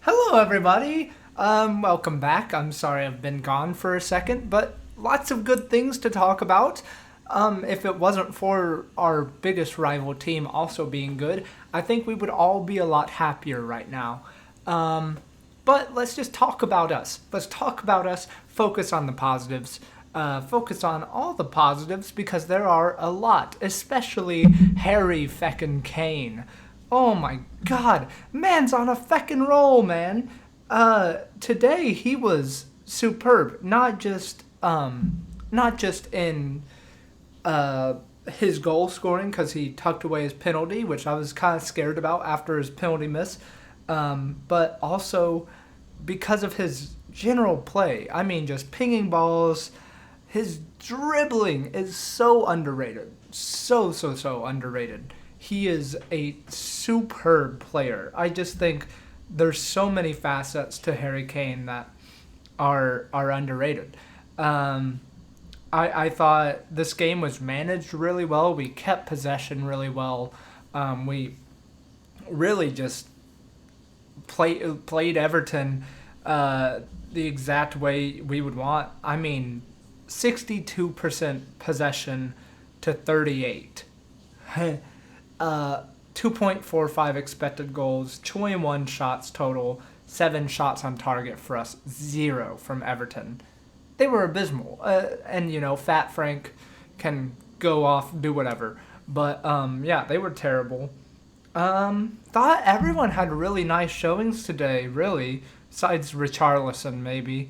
Hello, everybody. Welcome back. I'm sorry I've been gone for a second, but lots of good things to talk about. If it wasn't for our biggest rival team also being good, I think we would all be a lot happier right now. But let's just talk about us. Let's talk about us. Focus on the positives. Focus on all the positives because there are a lot, especially Harry feckin' Kane. Oh my god, man's on a feckin' roll, man. Today he was superb. Not just in uh, his goal scoring because he tucked away his penalty, which I was kind of scared about after his penalty miss, but also because of his general play. I mean, just pinging balls. His dribbling is so underrated. So underrated. He is a superb player. I just think there's so many facets to Harry Kane that are underrated. Um, I thought this game was managed really well. We kept possession really well. We really just played Everton the exact way we would want. I mean, 62% possession to 38. 2.45 expected goals, 21 shots total, 7 shots on target for us, 0 from Everton. They were abysmal. And, Fat Frank can go off, do whatever. But, yeah, they were terrible. Thought everyone had really nice showings today, really, besides Richarlison, maybe.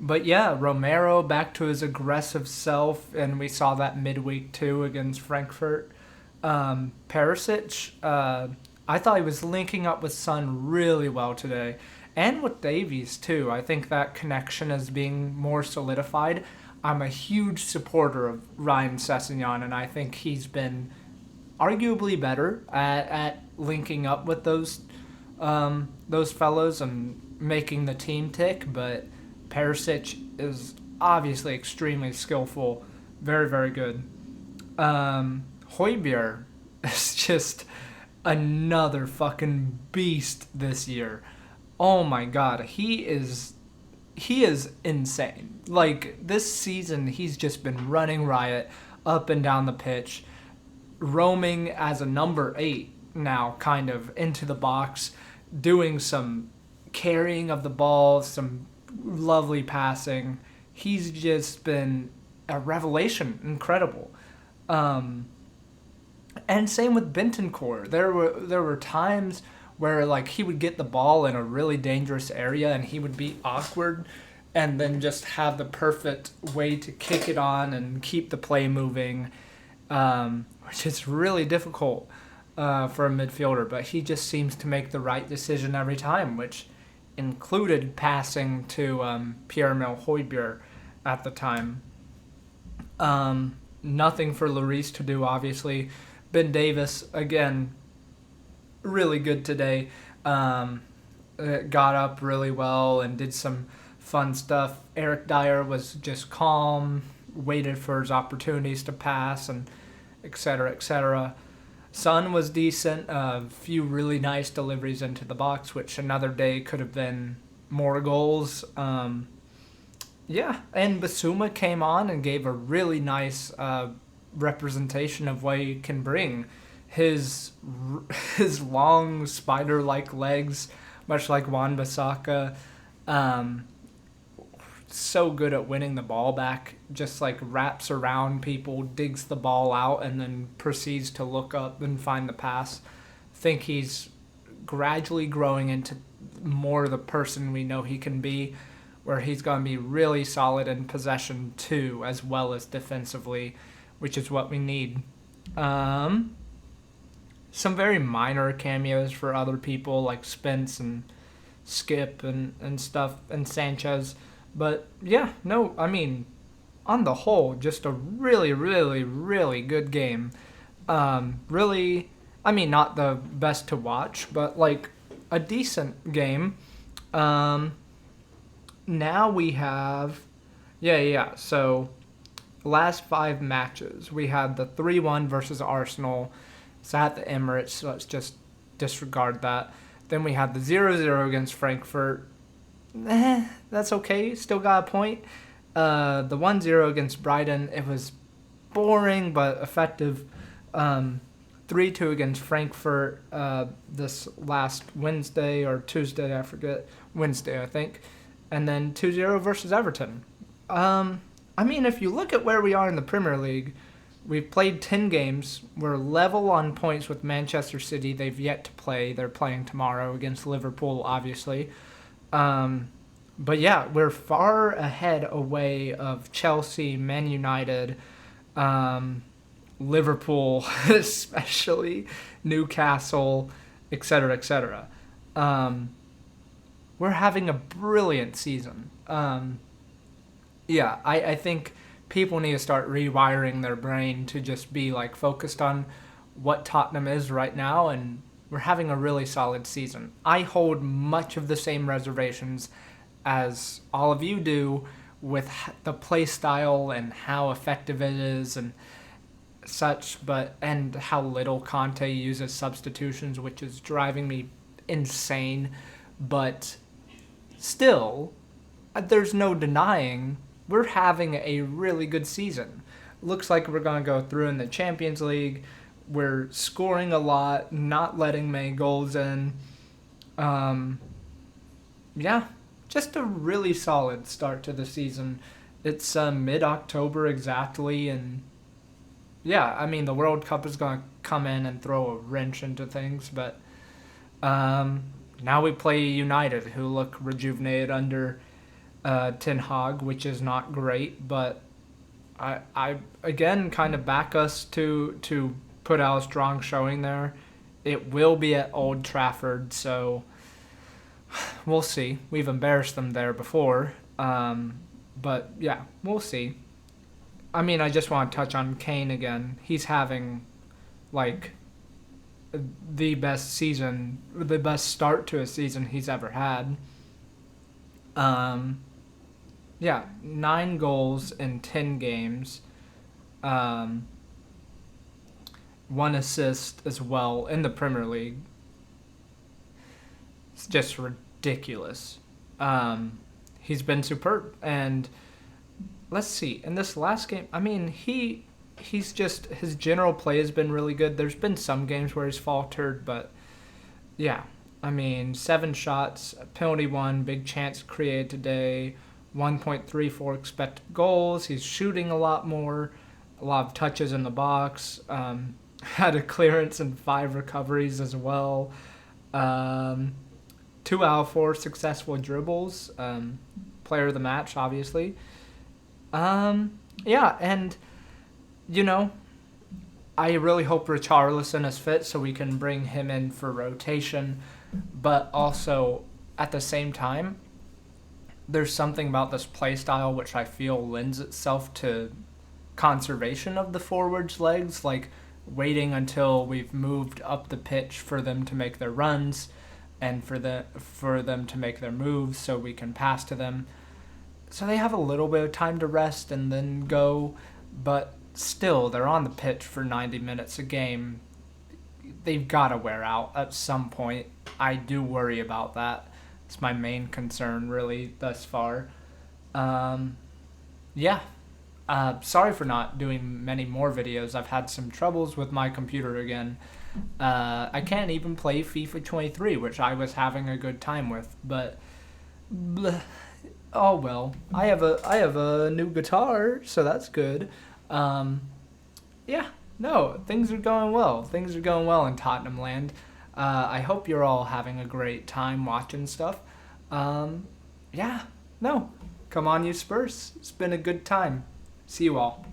But yeah, Romero back to his aggressive self, and we saw that midweek too against Frankfurt. Perisic, I thought he was linking up with Son really well today, and with Davies too. I think that connection is being more solidified. I'm a huge supporter of Ryan Sessegnon, and I think he's been arguably better at linking up with those fellows and making the team tick, but Perisic is obviously extremely skillful, very, very good. Hojbjerg is just another fucking beast this year. Oh my god, he is insane. Like this season, he's just been running riot up and down the pitch, roaming as a number 8 now, kind of into the box, doing some carrying of the ball, some lovely passing. He's just been a revelation, incredible. And same with Bentancur. There were times where like he would get the ball in a really dangerous area and he would be awkward and then just have the perfect way to kick it on and keep the play moving, which is really difficult for a midfielder. But he just seems to make the right decision every time, which included passing to Pierre-Emile Hojbjerg at the time. Nothing for Lloris to do, obviously. Ben Davis, again, really good today. Got up really well and did some fun stuff. Eric Dyer was just calm, waited for his opportunities to pass, and et cetera, et cetera. Son was decent. A few really nice deliveries into the box, which another day could have been more goals. Yeah, and Basuma came on and gave a really nice representation of what he can bring. His his long spider-like legs, much like Wan-Bissaka, so good at winning the ball back. Just like wraps around people, digs the ball out, and then proceeds to look up and find the pass. Think he's gradually growing into more the person we know he can be, where he's going to be really solid in possession too, as well as defensively, which is what we need. Some very minor cameos for other people like Spence and Skip and stuff, and Sanchez. But yeah, no, I mean, on the whole, just a really, really, really good game. Really, I mean, not the best to watch, but like a decent game. Now we have, yeah. So, last 5 matches, we had the 3-1 versus Arsenal. It's at the Emirates, so let's just disregard that. Then we had the 0-0 against Frankfurt. That's okay. Still got a point. The 1-0 against Brighton, it was boring but effective. 3-2 against Frankfurt this last Wednesday or Tuesday, I forget. Wednesday, I think. And then 2-0 versus Everton. I mean, if you look at where we are in the Premier League, we've played 10 games. We're level on points with Manchester City. They've yet to play. They're playing tomorrow against Liverpool, obviously. But yeah, we're far ahead away of Chelsea, Man United, Liverpool, especially Newcastle, etc., etc. We're having a brilliant season. Yeah, I think people need to start rewiring their brain to just be like focused on what Tottenham is right now, and we're having a really solid season. I hold much of the same reservations as all of you do with the play style and how effective it is and such, and how little Conte uses substitutions, which is driving me insane. But still, there's no denying we're having a really good season. Looks like we're going to go through in the Champions League. We're scoring a lot, not letting many goals in. Yeah, just a really solid start to the season. It's mid-October exactly, and yeah, I mean, the World Cup is going to come in and throw a wrench into things, but now we play United, who look rejuvenated under Ten Hag, which is not great, but I again kind of back us to put out a strong showing there. It will be at Old Trafford, so we'll see. We've embarrassed them there before, but yeah, we'll see. I mean, I just want to touch on Kane again. He's having like the best season, the best start to a season he's ever had. Yeah, 9 goals in 10 games. 1 assist as well in the Premier League. It's just ridiculous. He's been superb. And let's see, in this last game, I mean, he's just, his general play has been really good. There's been some games where he's faltered, but yeah. I mean, 7 shots, penalty 1, big chance created today, 1.34 expected goals. He's shooting a lot more, a lot of touches in the box. Had a clearance and 5 recoveries as well. 2 out of 4 successful dribbles. Player of the match, obviously. Yeah, and, you know, I really hope Richarlison is fit so we can bring him in for rotation. But also, at the same time, there's something about this play style which I feel lends itself to conservation of the forwards' legs, like waiting until we've moved up the pitch for them to make their runs and for them to make their moves so we can pass to them. So they have a little bit of time to rest and then go, but still, they're on the pitch for 90 minutes a game. They've got to wear out at some point. I do worry about that. It's my main concern, really, thus far. Yeah. Sorry for not doing many more videos. I've had some troubles with my computer again. I can't even play FIFA 23, which I was having a good time with. But, oh well. I have a new guitar, so that's good. Yeah. No, things are going well. Things are going well in Tottenham land. I hope you're all having a great time watching stuff. Yeah, no, come on you Spurs. It's been a good time. See you all.